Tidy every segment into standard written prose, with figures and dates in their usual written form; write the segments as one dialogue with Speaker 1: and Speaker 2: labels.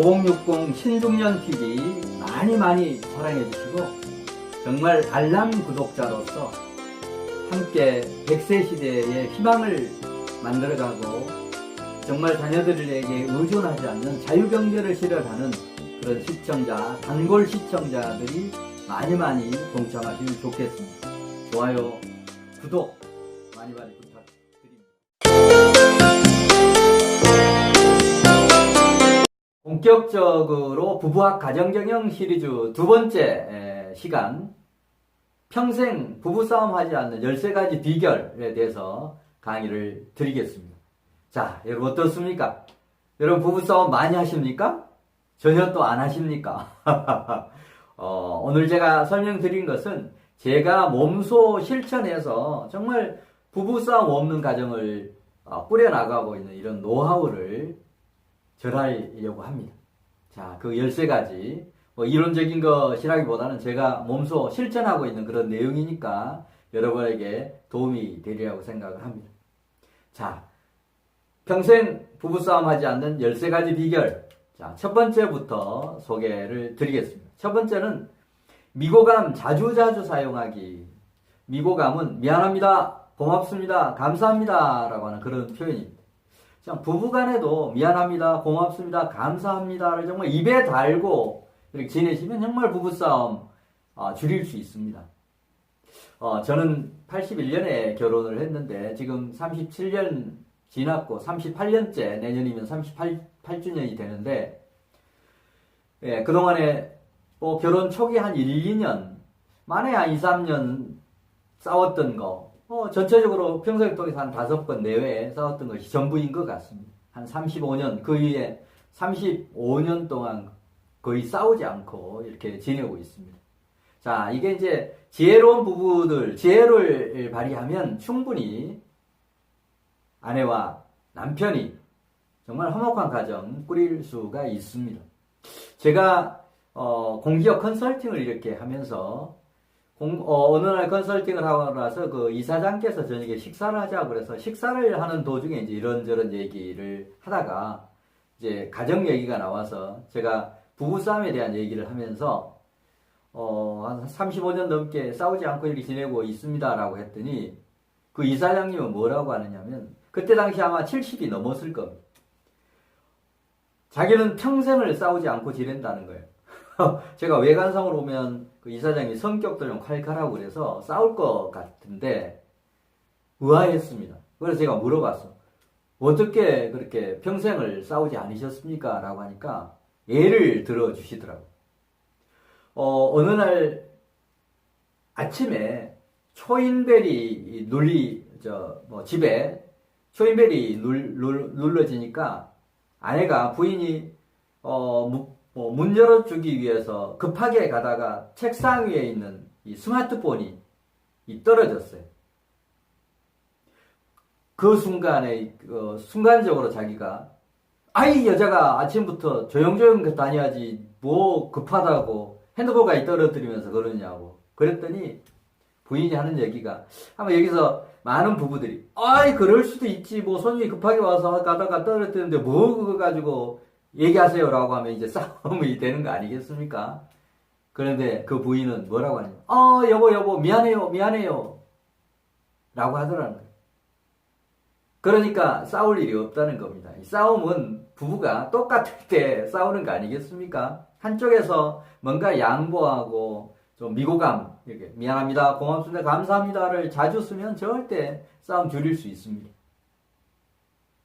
Speaker 1: 5060 신중년 TV 많이 사랑해 주시고 정말 알람 구독자로서 함께 100세 시대의 희망을 만들어가고 정말 자녀들에게 의존하지 않는 자유경제를 실현하는 그런 시청자, 단골 시청자들이 많이 동참하시면 좋겠습니다. 좋아요, 구독 많이 부탁드립니다. 본격적으로 부부학 가정경영 시리즈 두 번째 시간, 평생 부부싸움 하지 않는 13가지 비결에 대해서 강의를 드리겠습니다. 자, 여러분 어떻습니까? 여러분 부부싸움 많이 하십니까? 전혀 또 안 하십니까? 오늘 제가 설명드린 것은 제가 몸소 실천해서 정말 부부싸움 없는 가정을 꾸려나가고 있는 이런 노하우를 전하려고 합니다. 자, 그 13가지 이론적인 것이라기보다는 제가 몸소 실천하고 있는 그런 내용이니까 여러분에게 도움이 되리라고 생각을 합니다. 자, 평생 부부싸움 하지 않는 13가지 비결. 자, 첫 번째부터 소개를 드리겠습니다. 첫 번째는 미고감 자주 사용하기. 미고감은 미안합니다, 고맙습니다, 감사합니다 라고 하는 그런 표현입니다. 부부간에도 미안합니다, 고맙습니다, 감사합니다를 정말 입에 달고 이렇게 지내시면 정말 부부싸움 줄일 수 있습니다. 저는 81년에 결혼을 했는데 지금 37년 지났고 38년째, 내년이면 38주년이 되는데, 예, 그동안에 결혼 초기 한 1, 2년 만에 한 2, 3년 싸웠던 거, 전체적으로 평생 통해서 한 5번 내외에 싸웠던 것이 전부인 것 같습니다. 한 35년, 그 위에 35년 동안 거의 싸우지 않고 이렇게 지내고 있습니다. 자, 이게 이제 지혜로운 부부들, 지혜를 발휘하면 충분히 아내와 남편이 정말 화목한 가정 꾸릴 수가 있습니다. 제가 공기업 컨설팅을 이렇게 하면서 어느 날 컨설팅을 하고 나서 그 이사장께서 저녁에 식사를 하자고 그래서 식사를 하는 도중에 이제 이런저런 얘기를 하다가 이제 가정 얘기가 나와서 제가 부부싸움에 대한 얘기를 하면서 한 35년 넘게 싸우지 않고 이렇게 지내고 있습니다라고 했더니 그 이사장님은 뭐라고 하느냐면, 그때 당시 아마 70이 넘었을 겁니다. 자기는 평생을 싸우지 않고 지낸다는 거예요. 제가 외관상으로 보면 그 이사장이 성격도 좀 칼칼하고 그래서 싸울 것 같은데 의아했습니다. 그래서 제가 물어봤어. 어떻게 그렇게 평생을 싸우지 않으셨습니까? 라고 하니까 예를 들어 주시더라고요. 어느 날 아침에 초인벨이 집에 초인벨이 눌러지니까 아내가, 부인이 문 열어주기 위해서 급하게 가다가 책상 위에 있는 이 스마트폰이 떨어졌어요. 그 순간에 순간적으로 자기가, 아이 여자가 아침부터 조용조용 다녀야지 뭐 급하다고 핸드폰까지 떨어뜨리면서 그러냐고 그랬더니 부인이 하는 얘기가, 아마 여기서 많은 부부들이 아이 그럴 수도 있지, 뭐 손님이 급하게 와서 가다가 떨어뜨렸는데 뭐 그거 가지고 얘기하세요 라고 하면 이제 싸움이 되는 거 아니겠습니까? 그런데 그 부인은 뭐라고 하냐면 여보 미안해요 라고 하더라는 거예요. 그러니까 싸울 일이 없다는 겁니다. 이 싸움은 부부가 똑같을 때 싸우는 거 아니겠습니까? 한쪽에서 뭔가 양보하고 좀 미고감, 이렇게 미안합니다, 고맙습니다, 감사합니다를 자주 쓰면 절대 싸움 줄일 수 있습니다.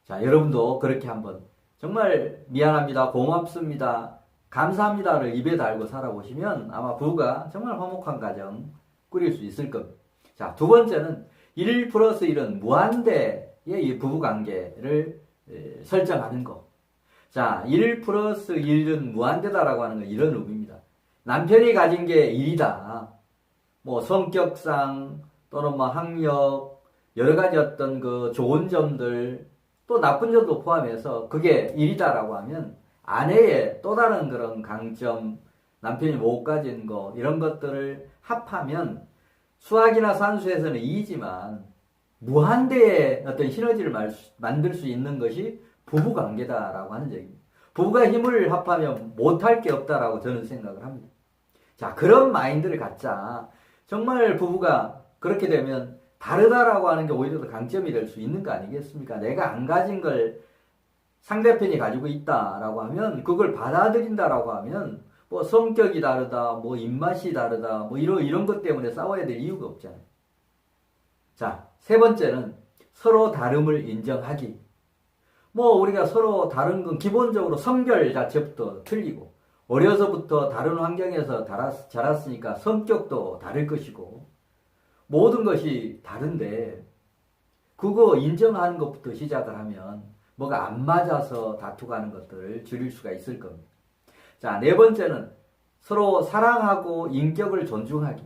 Speaker 1: 자, 여러분도 그렇게 한번 정말 미안합니다, 고맙습니다, 감사합니다를 입에 달고 살아보시면 아마 부부가 정말 화목한 가정 꾸릴 수 있을 겁니다. 자, 두 번째는 1 플러스 1은 무한대의 이 부부관계를 설정하는 거. 자, 1 플러스 1은 무한대다라고 하는 건 이런 의미입니다. 남편이 가진 게 1이다. 뭐 성격상 또는 뭐 학력, 여러 가지 어떤 그 좋은 점들, 또 나쁜 점도 포함해서 그게 1이다라고 하면 아내의 또 다른 그런 강점, 남편이 못 가진 거, 이런 것들을 합하면 수학이나 산수에서는 2지만 무한대의 어떤 시너지를 만들 수 있는 것이 부부관계다라고 하는 얘기입니다. 부부가 힘을 합하면 못할 게 없다라고 저는 생각을 합니다. 자, 그런 마인드를 갖자. 정말 부부가 그렇게 되면 다르다라고 하는 게 오히려 더 강점이 될 수 있는 거 아니겠습니까? 내가 안 가진 걸 상대편이 가지고 있다라고 하면, 그걸 받아들인다라고 하면, 뭐 성격이 다르다, 뭐 입맛이 다르다, 뭐 이런 것 때문에 싸워야 될 이유가 없잖아요. 자, 세 번째는 서로 다름을 인정하기. 뭐 우리가 서로 다른 건 기본적으로 성별 자체부터 틀리고, 어려서부터 다른 환경에서 자랐으니까 성격도 다를 것이고, 모든 것이 다른데, 그거 인정하는 것부터 시작을 하면 뭐가 안 맞아서 다투가는 것들을 줄일 수가 있을 겁니다. 자, 네 번째는 서로 사랑하고 인격을 존중하기.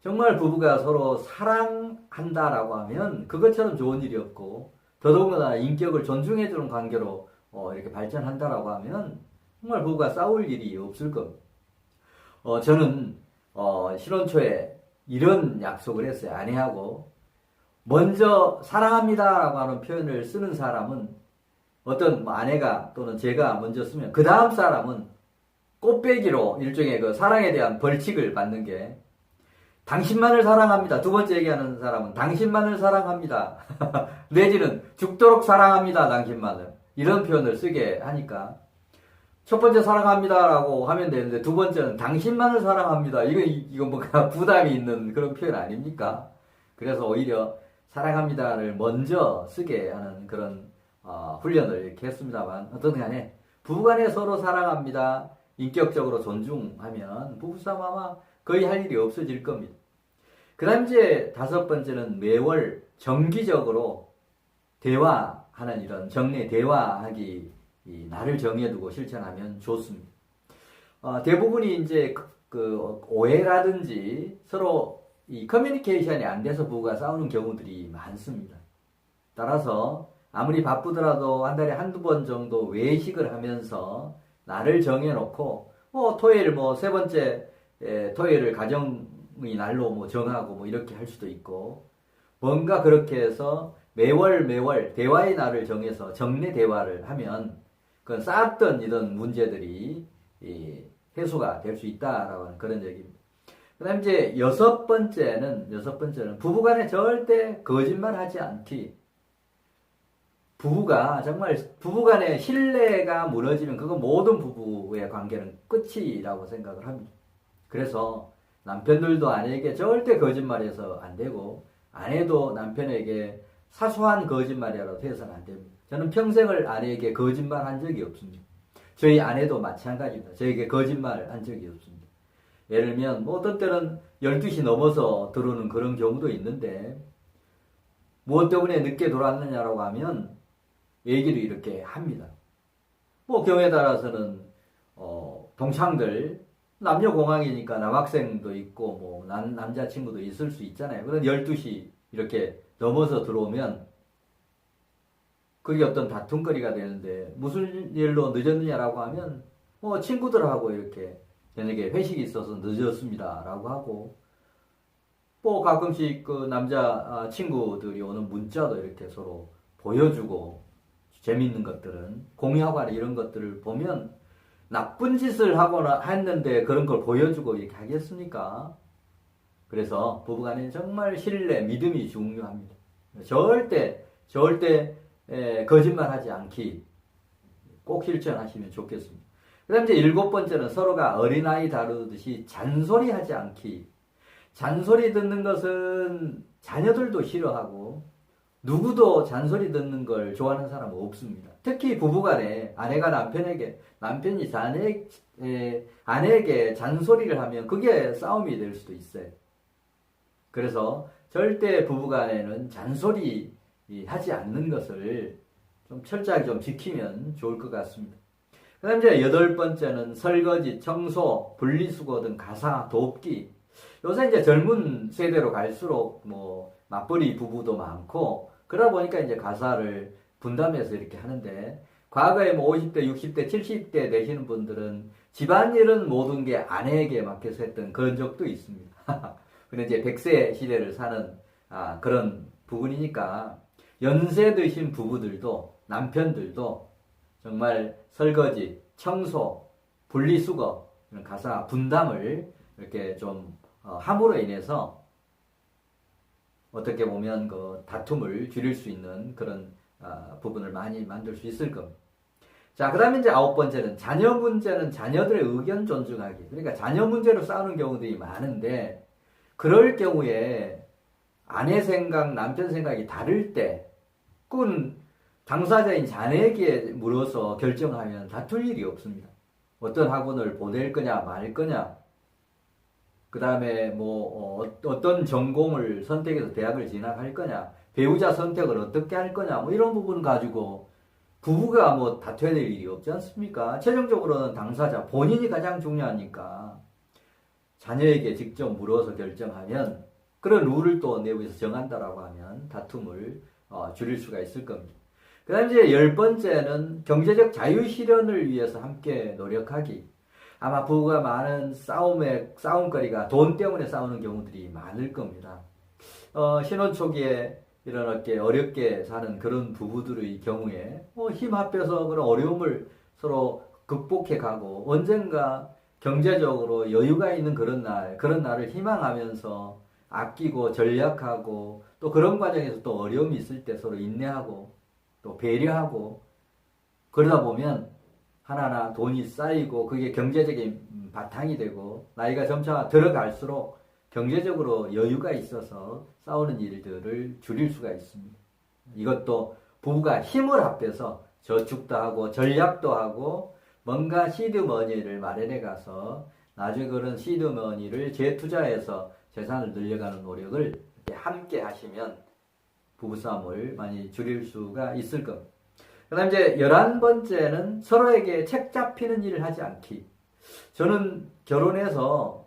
Speaker 1: 정말 부부가 서로 사랑한다라고 하면 그것처럼 좋은 일이 없고, 더더군다나 인격을 존중해주는 관계로 이렇게 발전한다라고 하면 정말 부부가 싸울 일이 없을 겁니다. 저는 신혼 초에 이런 약속을 했어요. 아내하고. 먼저 사랑합니다라고 하는 표현을 쓰는 사람은, 어떤 아내가 또는 제가 먼저 쓰면 그 다음 사람은 꽃배기로 일종의 그 사랑에 대한 벌칙을 받는 게, 당신만을 사랑합니다. 두 번째 얘기하는 사람은 당신만을 사랑합니다. 내지는 죽도록 사랑합니다. 당신만을. 이런 표현을 쓰게 하니까, 첫 번째 사랑합니다라고 하면 되는데 두 번째는 당신만을 사랑합니다. 이거 뭔가 부담이 있는 그런 표현 아닙니까? 그래서 오히려 사랑합니다를 먼저 쓰게 하는 그런 훈련을 이렇게 했습니다만, 어떤 간에 부부간에 서로 사랑합니다, 인격적으로 존중하면 부부싸움 아마 거의 할 일이 없어질 겁니다. 그 다음 이제 다섯 번째는 매월 정기적으로 대화하는, 이런 정례 대화하기, 이 날을 정해두고 실천하면 좋습니다. 대부분이 이제 그 오해라든지 서로 이 커뮤니케이션이 안 돼서 부부가 싸우는 경우들이 많습니다. 따라서 아무리 바쁘더라도 한 달에 한두 번 정도 외식을 하면서 날을 정해놓고, 토요일 세 번째 토요일을 가정의 날로 정하고 이렇게 할 수도 있고, 뭔가 그렇게 해서 매월 대화의 날을 정해서 정례 대화를 하면 그건 쌓았던 이런 문제들이 해소가 될 수 있다라고 하는 그런 얘기입니다. 그 다음 이제 여섯 번째는 부부간에 절대 거짓말하지 않기. 부부간의 신뢰가 무너지면 그건 모든 부부의 관계는 끝이라고 생각을 합니다. 그래서 남편들도 아내에게 절대 거짓말해서 안 되고, 아내도 남편에게 사소한 거짓말이라도 해서는 안 됩니다. 저는 평생을 아내에게 거짓말한 적이 없습니다. 저희 아내도 마찬가지입니다. 저에게 거짓말한 적이 없습니다. 예를 들면 어떤 때는 12시 넘어서 들어오는 그런 경우도 있는데, 무엇 때문에 늦게 돌아왔느냐라고 하면 얘기를 이렇게 합니다. 경우에 따라서는 동창들, 남녀공학이니까 남학생도 있고 남자친구도 있을 수 있잖아요. 그런 12시 이렇게 넘어서 들어오면 그게 어떤 다툼거리가 되는데, 무슨 일로 늦었느냐라고 하면 친구들하고 이렇게 저녁에 회식이 있어서 늦었습니다 라고 하고, 가끔씩 그 남자 친구들이 오는 문자도 이렇게 서로 보여주고, 재미있는 것들은 공유하거나 이런 것들을 보면 나쁜 짓을 하거나 했는데 그런 걸 보여주고 이렇게 하겠습니까? 그래서 부부간에 정말 신뢰, 믿음이 중요합니다. 절대 거짓말하지 않기 꼭 실천하시면 좋겠습니다. 그 다음 이제 일곱 번째는 서로가 어린아이 다루듯이 잔소리하지 않기. 잔소리 듣는 것은 자녀들도 싫어하고 누구도 잔소리 듣는 걸 좋아하는 사람은 없습니다. 특히 부부간에 아내가 남편에게, 남편이 아내에게 잔소리를 하면 그게 싸움이 될 수도 있어요. 그래서 절대 부부간에는 잔소리 하지 않는 것을 좀 철저하게 좀 지키면 좋을 것 같습니다. 그 다음 이제 여덟 번째는 설거지, 청소, 분리수거 등 가사 돕기. 요새 이제 젊은 세대로 갈수록 맞벌이 부부도 많고, 그러다 보니까 이제 가사를 분담해서 이렇게 하는데, 과거에 50대, 60대, 70대 되시는 분들은 집안일은 모든 게 아내에게 맡겨서 했던 그런 적도 있습니다. 근데 이제 100세 시대를 사는 그런 부분이니까 연세 드신 부부들도, 남편들도 정말 설거지, 청소, 분리수거, 이런 가사 분담을 이렇게 좀 함으로 인해서 어떻게 보면 그 다툼을 줄일 수 있는 그런 부분을 많이 만들 수 있을 겁니다. 자, 그 다음에 이제 9번째는 자녀 문제는 자녀들의 의견 존중하기. 그러니까 자녀 문제로 싸우는 경우들이 많은데, 그럴 경우에 아내 생각, 남편 생각이 다를 때, 그건 당사자인 자녀에게 물어서 결정하면 다툴 일이 없습니다. 어떤 학원을 보낼 거냐, 말 거냐, 그 다음에 뭐 어떤 전공을 선택해서 대학을 진학할 거냐, 배우자 선택을 어떻게 할 거냐, 뭐 이런 부분 가지고 부부가 뭐 다퉈야 될 일이 없지 않습니까? 최종적으로는 당사자 본인이 가장 중요하니까 자녀에게 직접 물어서 결정하면, 그런 룰을 또 내부에서 정한다라고 하면 다툼을 줄일 수가 있을 겁니다. 그 다음에 이제 10번째는 경제적 자유 실현을 위해서 함께 노력하기. 아마 부부가 많은 싸움거리가 돈 때문에 싸우는 경우들이 많을 겁니다. 신혼 초기에 이렇게 어렵게 사는 그런 부부들의 경우에 힘 합해서 그런 어려움을 서로 극복해 가고, 언젠가 경제적으로 여유가 있는 그런 날을 희망하면서 아끼고 전략하고, 또 그런 과정에서 또 어려움이 있을 때 서로 인내하고 또 배려하고, 그러다 보면 하나하나 돈이 쌓이고 그게 경제적인 바탕이 되고, 나이가 점차 들어갈수록 경제적으로 여유가 있어서 싸우는 일들을 줄일 수가 있습니다. 이것도 부부가 힘을 합해서 저축도 하고 전략도 하고 뭔가 시드머니를 마련해 가서 나중에 그런 시드머니를 재투자해서 재산을 늘려가는 노력을 함께 하시면 부부싸움을 많이 줄일 수가 있을 겁니다. 그 다음 이제 11번째는 서로에게 책 잡히는 일을 하지 않기. 저는 결혼해서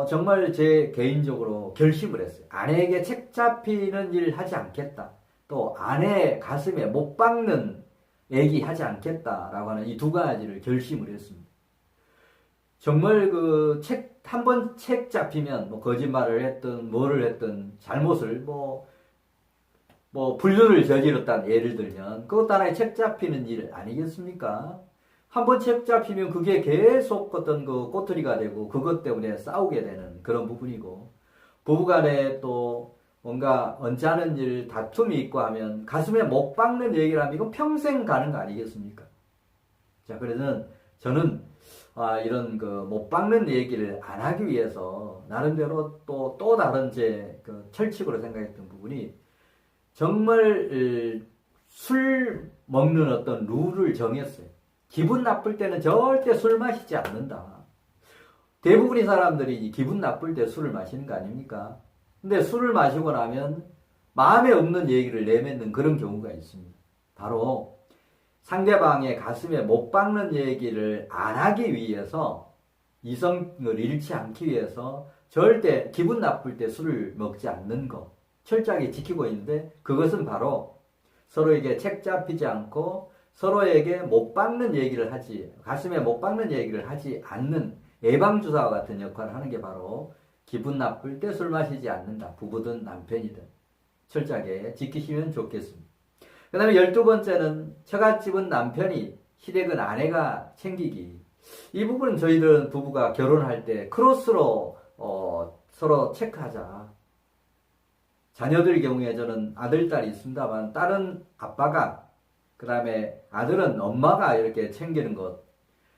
Speaker 1: 정말 제 개인적으로 결심을 했어요. 아내에게 책 잡히는 일을 하지 않겠다. 또 아내 가슴에 못 박는 얘기 하지 않겠다라고 하는 이 두 가지를 결심을 했습니다. 정말 한 번 책 잡히면 뭐 거짓말을 했든 뭐를 했든 잘못을 뭐 불륜을 저질렀다는 예를 들면 그것도 하나의 책 잡히는 일 아니겠습니까? 한 번 책 잡히면 그게 계속 어떤 꼬투리가 되고 그것 때문에 싸우게 되는 그런 부분이고, 부부간에 또 뭔가 언짢은 일, 다툼이 있고 하면 가슴에 못 박는 얘기를 하면 이건 평생 가는 거 아니겠습니까? 자, 그래서 저는 이런 못 박는 얘기를 안 하기 위해서 나름대로 또 다른 제 철칙으로 생각했던 부분이, 정말 술 먹는 어떤 룰을 정했어요. 기분 나쁠 때는 절대 술 마시지 않는다. 대부분의 사람들이 기분 나쁠 때 술을 마시는 거 아닙니까? 근데 술을 마시고 나면 마음에 없는 얘기를 내뱉는 그런 경우가 있습니다. 바로 상대방의 가슴에 못 박는 얘기를 안 하기 위해서, 이성을 잃지 않기 위해서 절대 기분 나쁠 때 술을 먹지 않는 거 철저하게 지키고 있는데, 그것은 바로 서로에게 책 잡히지 않고 서로에게 못 박는 얘기를 가슴에 못 박는 얘기를 하지 않는 예방주사와 같은 역할을 하는 게 바로 기분 나쁠 때 술 마시지 않는다. 부부든 남편이든 철저하게 지키시면 좋겠습니다. 그 다음에 12번째는 처갓집은 남편이, 시댁은 아내가 챙기기. 이 부분은 저희들은 부부가 결혼할 때 크로스로 서로 체크하자. 자녀들 경우에 저는 아들, 딸이 있습니다만 딸은 아빠가, 그 다음에 아들은 엄마가 이렇게 챙기는 것,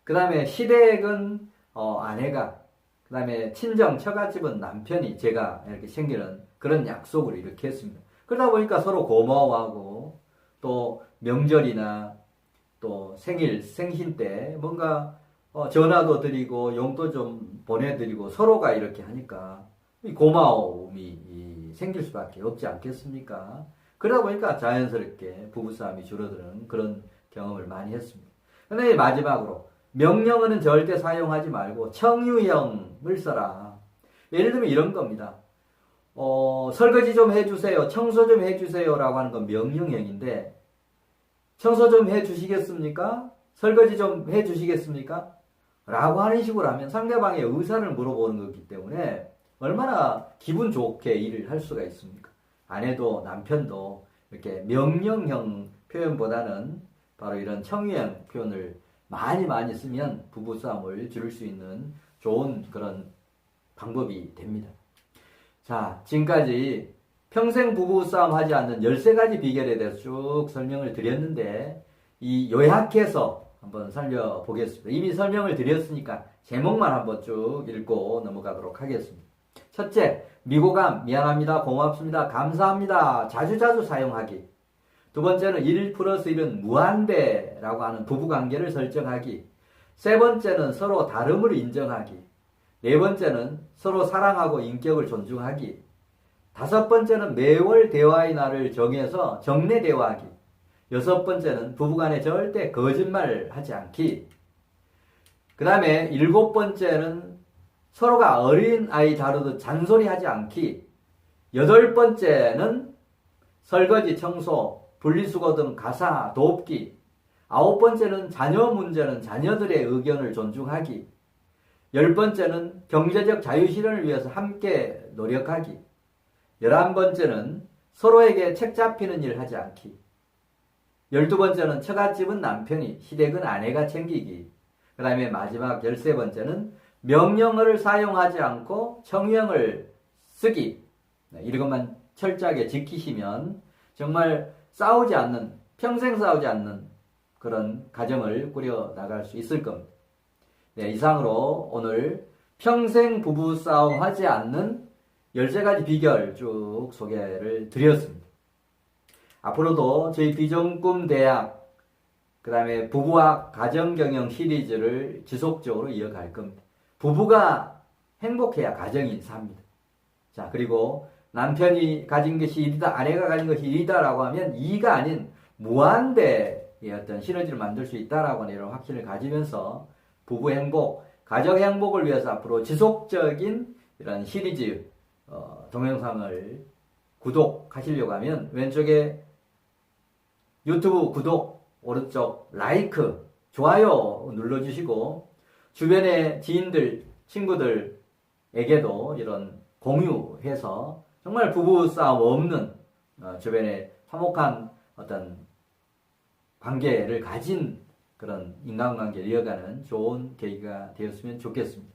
Speaker 1: 그 다음에 시댁은 아내가, 그 다음에 친정 처갓집은 남편이, 제가 이렇게 챙기는 그런 약속을 이렇게 했습니다. 그러다 보니까 서로 고마워하고, 또 명절이나 또 생신 때 뭔가 전화도 드리고 용돈 좀 보내드리고 서로가 이렇게 하니까 고마움이 생길 수밖에 없지 않겠습니까? 그러다 보니까 자연스럽게 부부싸움이 줄어드는 그런 경험을 많이 했습니다. 그런데 마지막으로, 명령어는 절대 사용하지 말고 청유형을 써라. 예를 들면 이런 겁니다. 설거지 좀 해주세요, 청소 좀 해주세요 라고 하는 건 명령형인데, 청소 좀 해주시겠습니까? 설거지 좀 해주시겠습니까? 라고 하는 식으로 하면 상대방의 의사를 물어보는 거기 때문에 얼마나 기분 좋게 일을 할 수가 있습니까? 아내도 남편도 이렇게 명령형 표현보다는 바로 이런 청유형 표현을 많이 쓰면 부부싸움을 줄일 수 있는 좋은 그런 방법이 됩니다. 자, 지금까지 평생 부부싸움 하지 않는 13가지 비결에 대해서 쭉 설명을 드렸는데, 이 요약해서 한번 살펴보겠습니다. 이미 설명을 드렸으니까 제목만 한번 쭉 읽고 넘어가도록 하겠습니다. 첫째, 미고감, 미안합니다, 고맙습니다, 감사합니다, 자주자주 사용하기. 두 번째는 1+1은 무한대라고 하는 부부관계를 설정하기. 세 번째는 서로 다름을 인정하기. 네 번째는 서로 사랑하고 인격을 존중하기. 다섯 번째는 매월 대화의 날을 정해서 정례 대화하기. 여섯 번째는 부부간에 절대 거짓말 하지 않기. 그 다음에 일곱 번째는 서로가 어린 아이 다루듯 잔소리하지 않기. 여덟 번째는 설거지, 청소, 분리수거 등 가사 돕기. 아홉 번째는 자녀 문제는 자녀들의 의견을 존중하기. 열 번째는 경제적 자유실현을 위해서 함께 노력하기. 11번째는 서로에게 책 잡히는 일 하지 않기. 12번째는 처갓집은 남편이, 시댁은 아내가 챙기기. 그 다음에 마지막 13번째는 명령어를 사용하지 않고 청유형을 쓰기. 이것만 철저하게 지키시면 정말 싸우지 않는, 평생 싸우지 않는 그런 가정을 꾸려 나갈 수 있을 겁니다. 네, 이상으로 오늘 평생 부부싸움 하지 않는 13가지 비결 쭉 소개를 드렸습니다. 앞으로도 저희 비전꿈 대학, 그 다음에 부부와 가정경영 시리즈를 지속적으로 이어갈 겁니다. 부부가 행복해야 가정이 삽니다. 자, 그리고 남편이 가진 것이 1이다, 아내가 가진 것이 1이다 라고 하면 2가 아닌 무한대의 어떤 시너지를 만들 수 있다라고 하는 이런 확신을 가지면서 부부 행복, 가정 행복을 위해서 앞으로 지속적인 이런 시리즈 동영상을 구독하시려고 하면 왼쪽에 유튜브 구독, 오른쪽 라이크, 좋아요 눌러주시고 주변의 지인들, 친구들에게도 이런 공유해서 정말 부부싸움 없는 주변에 화목한 어떤 관계를 가진 그런 인간관계를 이어가는 좋은 계기가 되었으면 좋겠습니다.